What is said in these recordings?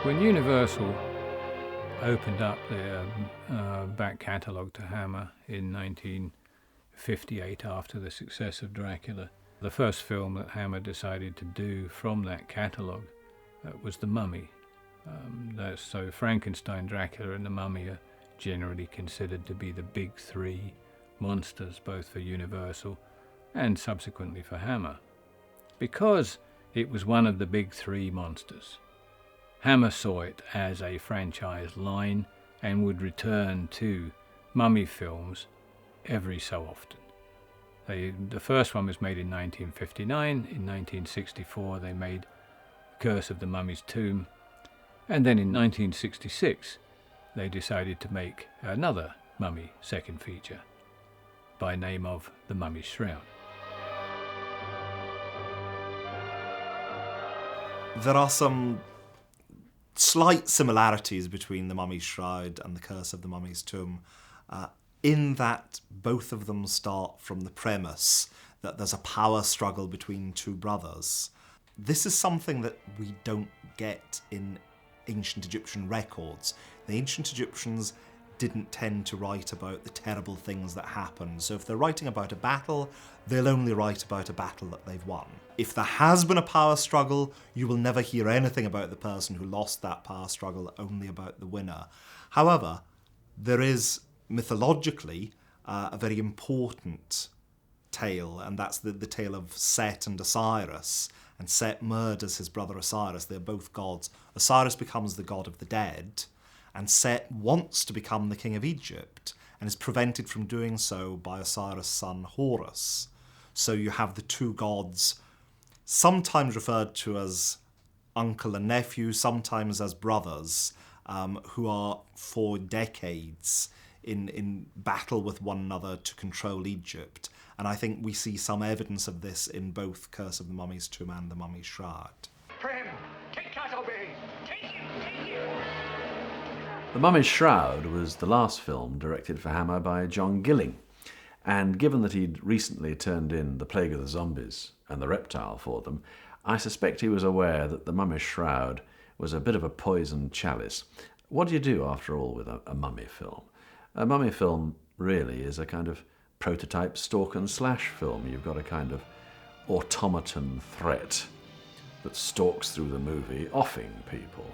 When Universal opened up their back catalogue to Hammer in 1958 after the success of Dracula, the first film that Hammer decided to do from that catalogue was The Mummy. So Frankenstein, Dracula and The Mummy are generally considered to be the big three monsters, both for Universal and subsequently for Hammer. Because it was one of the big three monsters, Hammer saw it as a franchise line and would return to Mummy films every so often. The first one was made in 1959. In 1964 they made Curse of the Mummy's Tomb. And then in 1966 they decided to make another Mummy second feature by name of The Mummy's Shroud. There are some slight similarities between The Mummy's Shroud and The Curse of the Mummy's Tomb, in that both of them start from the premise that there's a power struggle between two brothers. This is something that we don't get in ancient Egyptian records. The ancient Egyptians didn't tend to write about the terrible things that happened. So if they're writing about a battle, they'll only write about a battle that they've won. If there has been a power struggle, you will never hear anything about the person who lost that power struggle, only about the winner. However, there is mythologically a very important tale, and that's the tale of Set and Osiris. And Set murders his brother Osiris. They're both gods. Osiris becomes the god of the dead, and Set wants to become the king of Egypt and is prevented from doing so by Osiris' son Horus. So you have the two gods, sometimes referred to as uncle and nephew, sometimes as brothers, who are for decades in battle with one another to control Egypt. And I think we see some evidence of this in both Curse of the Mummy's Tomb and The Mummy's Shroud. Friend, take Castleberry! Take him! The Mummy's Shroud was the last film directed for Hammer by John Gilling. And given that he'd recently turned in The Plague of the Zombies and The Reptile for them, I suspect he was aware that The Mummy's Shroud was a bit of a poisoned chalice. What do you do, after all, with a mummy film? A mummy film really is a kind of prototype stalk and slash film. You've got a kind of automaton threat that stalks through the movie, offing people.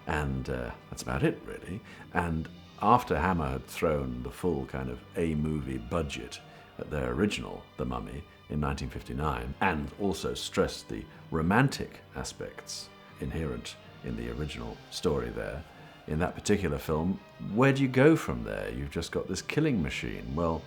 And that's about it, really. And after Hammer had thrown the full kind of A-movie budget at their original The Mummy in 1959, and also stressed the romantic aspects inherent in the original story there, in that particular film, where do you go from there? You've just got this killing machine. Well,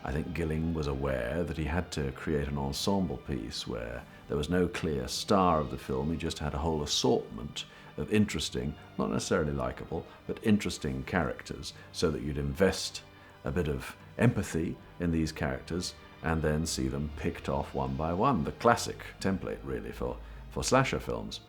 I think Gilling was aware that he had to create an ensemble piece where there was no clear star of the film. He just had a whole assortment of interesting, not necessarily likable, but interesting characters, so that you'd invest a bit of empathy in these characters and then see them picked off one by one. The classic template, really, for slasher films.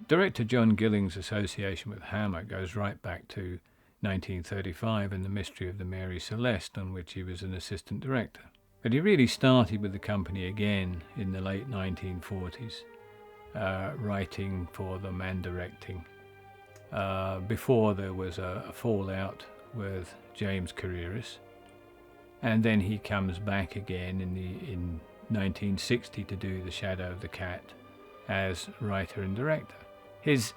Director John Gilling's association with Hammer goes right back to 1935 and The Mystery of the Mary Celeste, on which he was an assistant director. But he really started with the company again in the late 1940s, writing for them and directing, before there was a fallout with James Carreras. And then he comes back again in 1960 to do The Shadow of the Cat as writer and director. His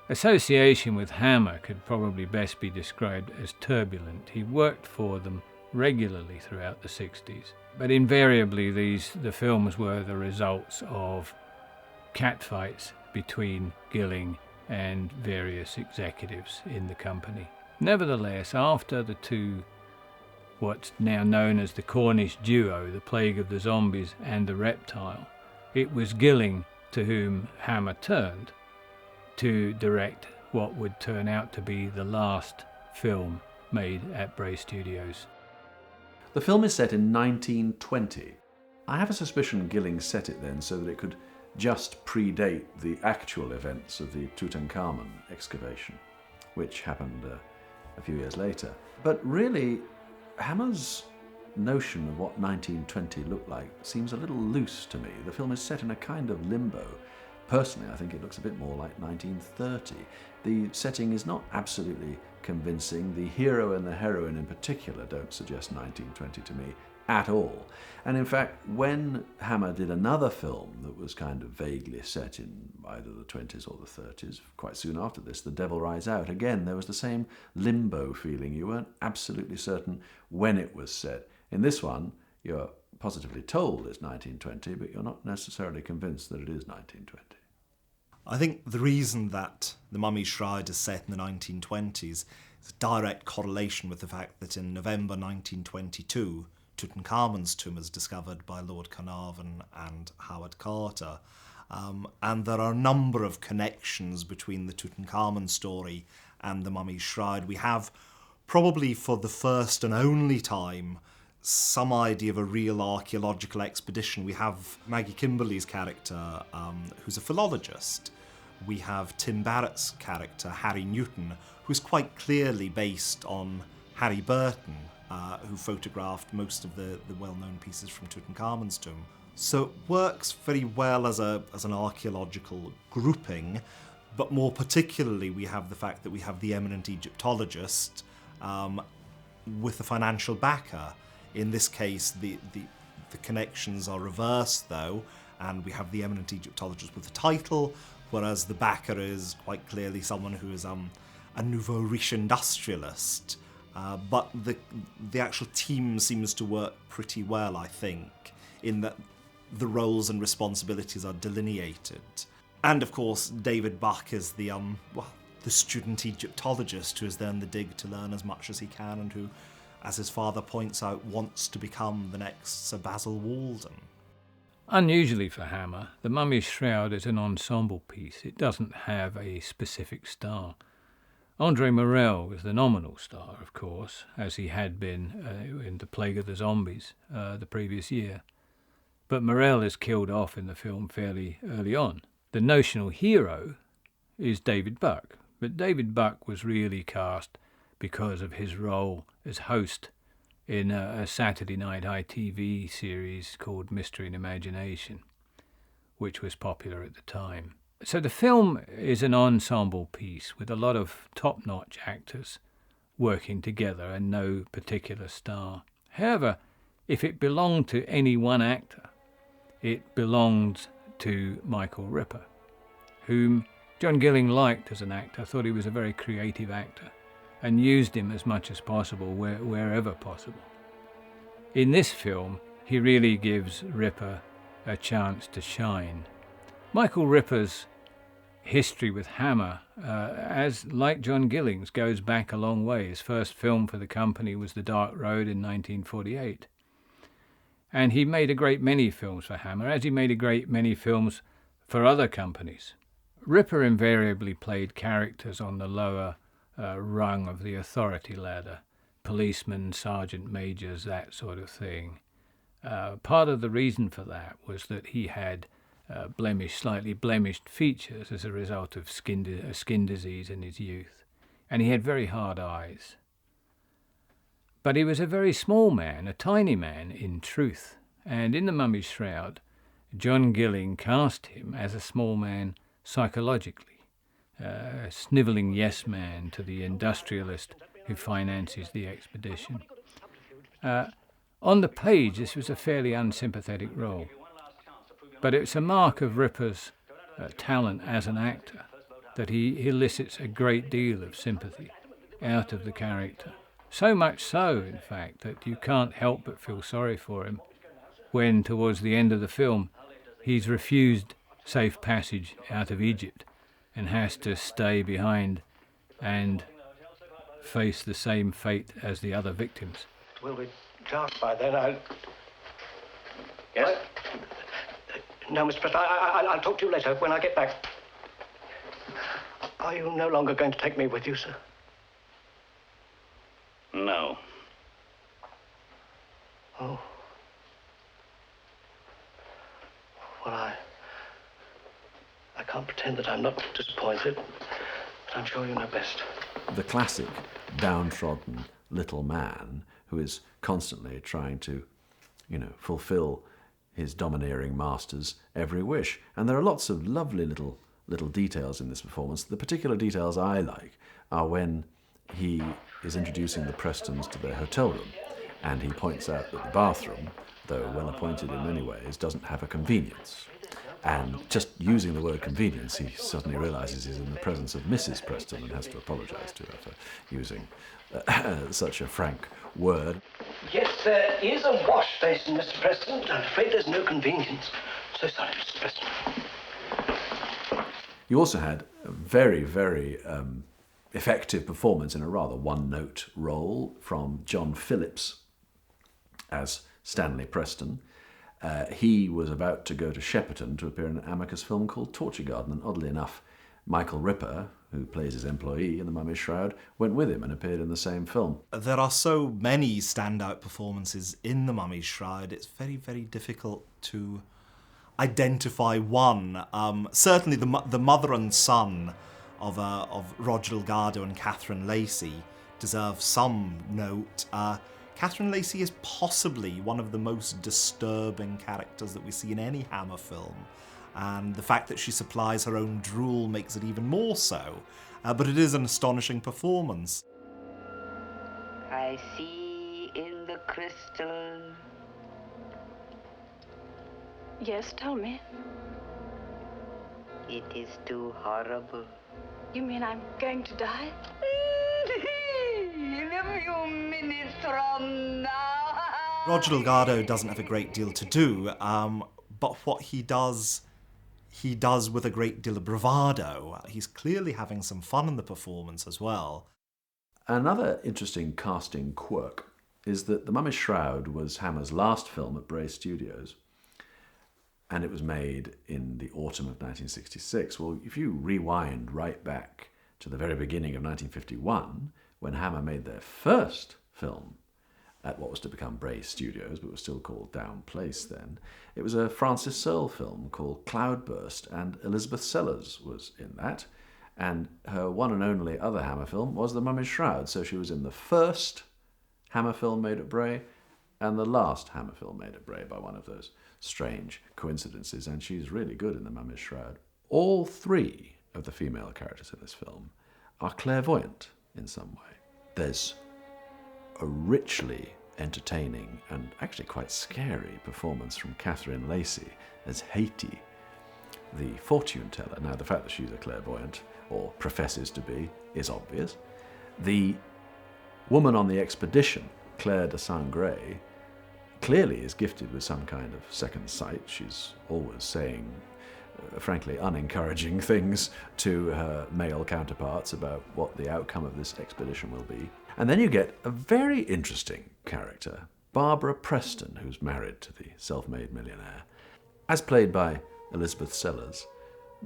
association with Hammer could probably best be described as turbulent. He worked for them regularly throughout the 60s, but invariably the films were the results of catfights between Gilling and various executives in the company. Nevertheless, after the two, what's now known as the Cornish duo, The Plague of the Zombies and The Reptile, it was Gilling to whom Hammer turned to direct what would turn out to be the last film made at Bray Studios. The film is set in 1920. I have a suspicion Gilling set it then so that it could just predate the actual events of the Tutankhamun excavation, which happened a few years later. But really, Hammer's notion of what 1920 looked like seems a little loose to me. The film is set in a kind of limbo. Personally, I think it looks a bit more like 1930. The setting is not absolutely convincing. The hero and the heroine in particular don't suggest 1920 to me at all. And in fact, when Hammer did another film that was kind of vaguely set in either the 20s or the 30s, quite soon after this, The Devil Rides Out, again, there was the same limbo feeling. You weren't absolutely certain when it was set. In this one, you're positively told it's 1920, but you're not necessarily convinced that it is 1920. I think the reason that The Mummy's Shroud is set in the 1920s is a direct correlation with the fact that in November 1922, Tutankhamun's tomb is discovered by Lord Carnarvon and Howard Carter. And there are a number of connections between the Tutankhamun story and The Mummy's Shroud. We have, probably for the first and only time, some idea of a real archaeological expedition. We have Maggie Kimberley's character, who's a philologist. We have Tim Barrett's character, Harry Newton, who's quite clearly based on Harry Burton, who photographed most of the well-known pieces from Tutankhamun's tomb. So it works very well as an archaeological grouping, but more particularly we have the fact that we have the eminent Egyptologist with a financial backer. In this case, the connections are reversed, though, and we have the eminent Egyptologist with a title, whereas the backer is quite clearly someone who is a nouveau riche industrialist. But the actual team seems to work pretty well, I think, in that the roles and responsibilities are delineated. And, of course, David Buck is the student Egyptologist who is there in the dig to learn as much as he can and who, as his father points out, wants to become the next Sir Basil Walden. Unusually for Hammer, The Mummy's Shroud is an ensemble piece. It doesn't have a specific star. Andre Morel was the nominal star, of course, as he had been in The Plague of the Zombies the previous year. But Morel is killed off in the film fairly early on. The notional hero is David Buck, but David Buck was really cast because of his role as host in a Saturday night ITV series called Mystery and Imagination, which was popular at the time. So the film is an ensemble piece with a lot of top-notch actors working together and no particular star. However, if it belonged to any one actor, it belonged to Michael Ripper, whom John Gilling liked as an actor, thought he was a very creative actor, and used him as much as possible wherever possible. In this film, he really gives Ripper a chance to shine. Michael Ripper's history with Hammer, like John Gilling's, goes back a long way. His first film for the company was The Dark Road in 1948. And he made a great many films for Hammer, as he made a great many films for other companies. Ripper invariably played characters on the lower rung of the authority ladder, policemen, sergeant majors, that sort of thing. Part of the reason for that was that he had slightly blemished features as a result of skin disease in his youth, and he had very hard eyes. But he was a very small man, a tiny man in truth, and in The Mummy's Shroud, John Gilling cast him as a small man psychologically, a snivelling yes man to the industrialist who finances the expedition. On the page, this was a fairly unsympathetic role, but it's a mark of Ripper's talent as an actor that he elicits a great deal of sympathy out of the character. So much so, in fact, that you can't help but feel sorry for him when, towards the end of the film, he's refused safe passage out of Egypt and has to stay behind and face the same fate as the other victims. It will be dark by then. Yes? No, Mr. Preston, I'll talk to you later when I get back. Are you no longer going to take me with you, sir? No. Oh. Well, I can't pretend that I'm not disappointed, but I'm sure you know best. The classic downtrodden little man who is constantly trying to, fulfill his domineering master's every wish. And there are lots of lovely little details in this performance. The particular details I like are when he is introducing the Prestons to their hotel room, and he points out that the bathroom, though well appointed in many ways, doesn't have a convenience. And just using the word convenience, he suddenly realises he's in the presence of Mrs. Preston and has to apologise to her for using such a frank word. Yes, there is a wash basin, Mr. Preston. I'm afraid there's no convenience. So sorry, Mr. Preston. You also had a very, very effective performance in a rather one-note role from John Phillips as Stanley Preston. He was about to go to Shepperton to appear in an Amicus film called Torture Garden, and oddly enough, Michael Ripper, who plays his employee in The Mummy's Shroud, went with him and appeared in the same film. There are so many standout performances in The Mummy's Shroud, it's very, very difficult to identify one. Certainly the mother and son of Roger Delgado and Catherine Lacey deserve some note. Catherine Lacey is possibly one of the most disturbing characters that we see in any Hammer film, and the fact that she supplies her own drool makes it even more so. But it is an astonishing performance. I see in the crystal. Yes, tell me. It is too horrible. You mean I'm going to die? In a few minutes from now. Roger Delgado doesn't have a great deal to do, but what he does with a great deal of bravado. He's clearly having some fun in the performance as well. Another interesting casting quirk is that The Mummy's Shroud was Hammer's last film at Bray Studios, and it was made in the autumn of 1966. Well, if you rewind right back to the very beginning of 1951, when Hammer made their first film at what was to become Bray Studios, but was still called Down Place then, it was a Francis Searle film called Cloudburst, and Elizabeth Sellers was in that, and her one and only other Hammer film was The Mummy's Shroud, so she was in the first Hammer film made at Bray and the last Hammer film made at Bray by one of those strange coincidences, and she's really good in The Mummy's Shroud. All three of the female characters in this film are clairvoyant in some way. There's a richly entertaining and actually quite scary performance from Catherine Lacey as Haiti, the fortune teller. Now, the fact that she's a clairvoyant, or professes to be, is obvious. The woman on the expedition, Claire de Saint-Gré, clearly is gifted with some kind of second sight. She's always saying, frankly, unencouraging things to her male counterparts about what the outcome of this expedition will be. And then you get a very interesting character, Barbara Preston, who's married to the self-made millionaire. As played by Elizabeth Sellers,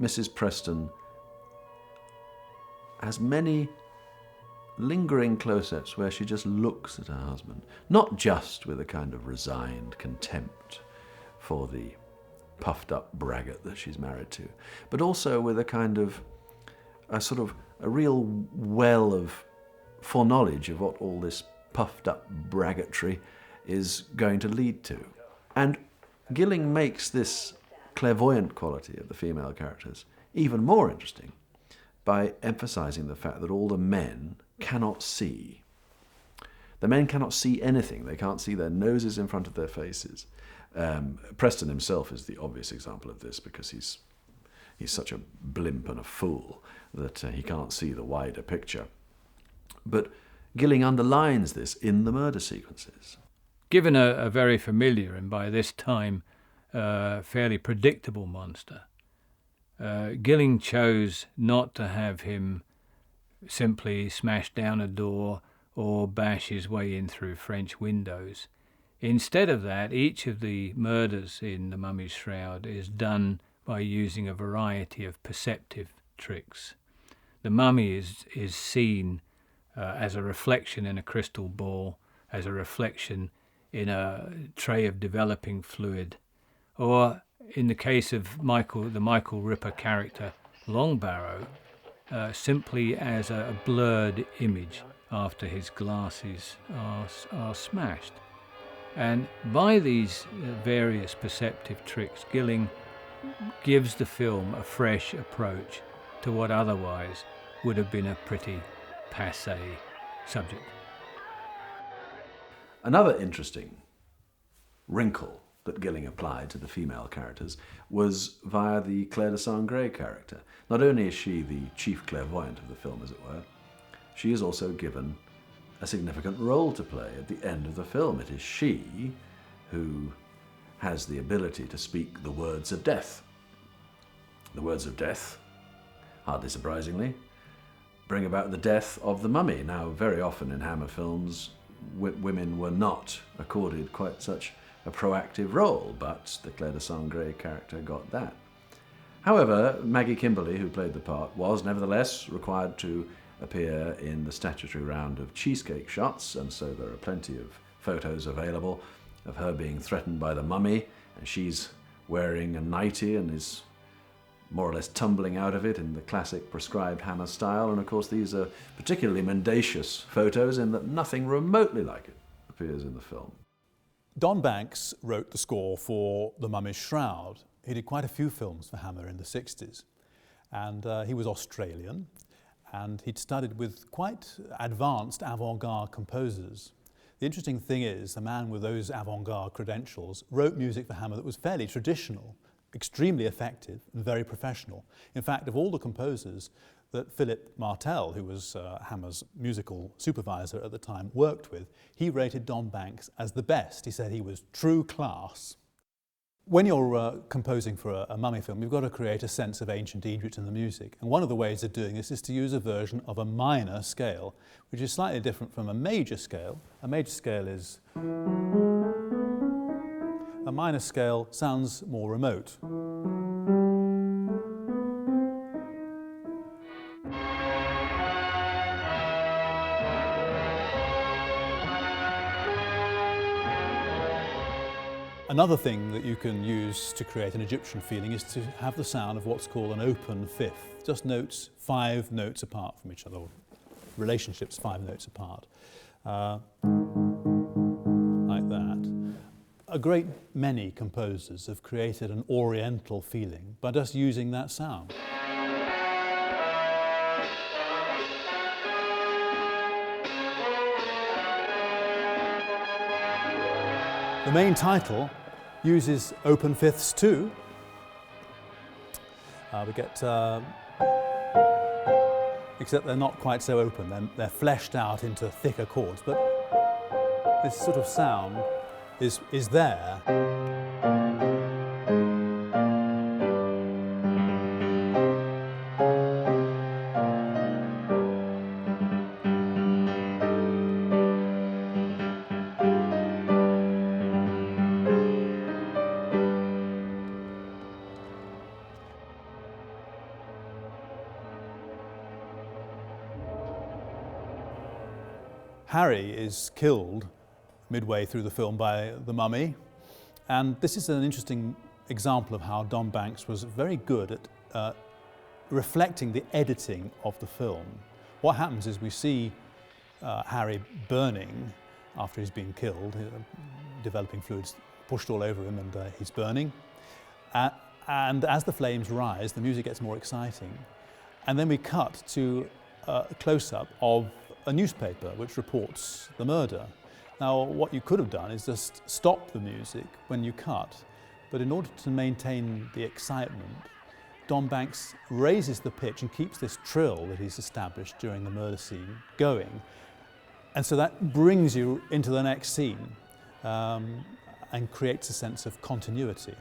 Mrs. Preston has many lingering close-ups where she just looks at her husband, not just with a kind of resigned contempt for the puffed-up braggart that she's married to, but also with a kind of a real well of foreknowledge of what all this puffed-up braggartry is going to lead to. And Gilling makes this clairvoyant quality of the female characters even more interesting by emphasising the fact that all the men cannot see. The men cannot see anything. They can't see their noses in front of their faces. Preston himself is the obvious example of this, because he's such a blimp and a fool that he can't see the wider picture. But Gilling underlines this in the murder sequences. Given a very familiar and by this time fairly predictable monster, Gilling chose not to have him simply smash down a door or bash his way in through French windows. Instead of that, each of the murders in The Mummy's Shroud is done by using a variety of perceptive tricks. The mummy is seen as a reflection in a crystal ball, as a reflection in a tray of developing fluid, or in the case of the Michael Ripper character, Longbarrow, simply as a blurred image after his glasses are smashed. And by these various perceptive tricks, Gilling gives the film a fresh approach to what otherwise would have been a pretty passé subject. Another interesting wrinkle that Gilling applied to the female characters was via the Claire de Saint-Gré character. Not only is she the chief clairvoyant of the film, as it were, she is also given a significant role to play at the end of the film. It is she who has the ability to speak the words of death. The words of death, hardly surprisingly, bring about the death of the mummy. Now, very often in Hammer films, women were not accorded quite such a proactive role, but the Claire de Saint-Gré character got that. However, Maggie Kimberly, who played the part, was nevertheless required to appear in the statutory round of cheesecake shots, and so there are plenty of photos available of her being threatened by the mummy, and she's wearing a nightie and is more or less tumbling out of it in the classic prescribed Hammer style. And of course these are particularly mendacious photos in that nothing remotely like it appears in the film. Don Banks wrote the score for The Mummy's Shroud. He did quite a few films for Hammer in the 60s. And he was Australian, and he'd studied with quite advanced avant-garde composers. The interesting thing is, the man with those avant-garde credentials wrote music for Hammer that was fairly traditional, extremely effective and very professional. In fact, of all the composers that Philip Martell, who was Hammer's musical supervisor at the time, worked with, he rated Don Banks as the best. He said he was true class. When you're composing for a mummy film, you've got to create a sense of ancient Egypt in the music. And one of the ways of doing this is to use a version of a minor scale, which is slightly different from a major scale. A major scale is... A minor scale sounds more remote. Another thing that you can use to create an Egyptian feeling is to have the sound of what's called an open fifth, just notes 5 notes apart from each other, or relationships 5 notes apart, like that. A great many composers have created an oriental feeling by just using that sound. The main title uses open fifths too. We get, except they're not quite so open, they're fleshed out into thicker chords, but this sort of sound is there. Harry is killed midway through the film by the mummy, and this is an interesting example of how Don Banks was very good at reflecting the editing of the film. What happens is we see Harry burning after he's been killed, developing fluids pushed all over him, and he's burning. And as the flames rise, the music gets more exciting. And then we cut to a close-up of a newspaper which reports the murder. Now, what you could have done is just stop the music when you cut, but in order to maintain the excitement, Don Banks raises the pitch and keeps this trill that he's established during the murder scene going. And so that brings you into the next scene and creates a sense of continuity.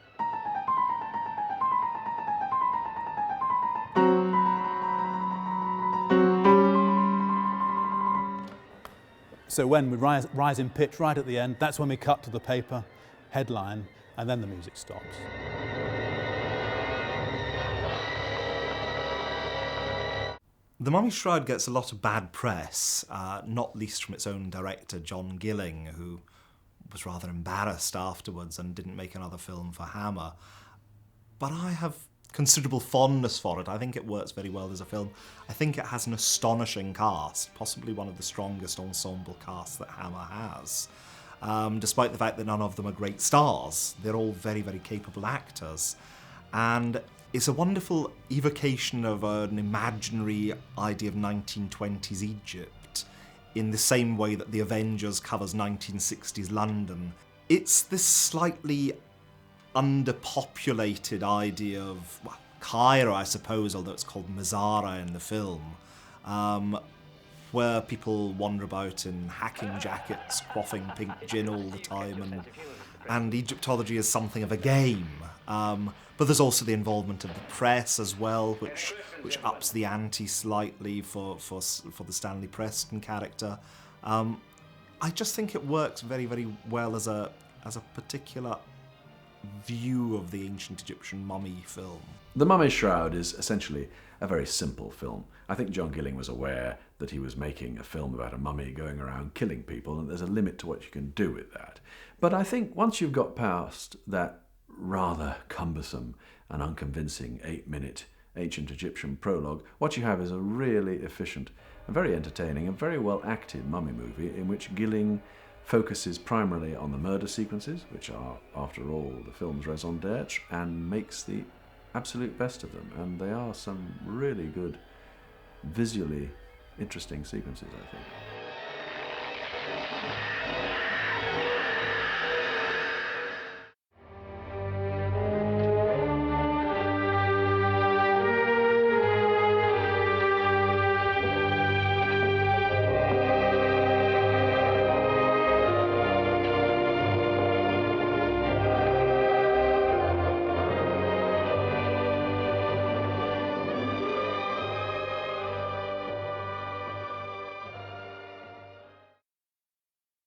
So when we rise in pitch right at the end, that's when we cut to the paper headline, and then the music stops. The Mummy's Shroud gets a lot of bad press, not least from its own director, John Gilling, who was rather embarrassed afterwards and didn't make another film for Hammer. But I have considerable fondness for it. I think it works very well as a film. I think it has an astonishing cast, possibly one of the strongest ensemble casts that Hammer has. despite the fact that none of them are great stars. They're all very, very capable actors. And it's a wonderful evocation of an imaginary idea of 1920s Egypt in the same way that The Avengers covers 1960s London. It's this slightly underpopulated idea of, well, Cairo, I suppose, although it's called Mazara in the film, where people wander about in hacking jackets, quaffing pink gin all the time, and Egyptology is something of a game. But there's also the involvement of the press as well, which ups the ante slightly for the Stanley Preston character. I just think it works very, very well as a particular view of the ancient Egyptian mummy film. The Mummy Shroud is essentially a very simple film. I think John Gilling was aware that he was making a film about a mummy going around killing people, and there's a limit to what you can do with that. But I think once you've got past that rather cumbersome and unconvincing 8-minute ancient Egyptian prologue, what you have is a really efficient, a very entertaining, and very well acted mummy movie in which Gilling focuses primarily on the murder sequences, which are, after all, the film's raison d'etre, and makes the absolute best of them. And they are some really good, visually interesting sequences, I think.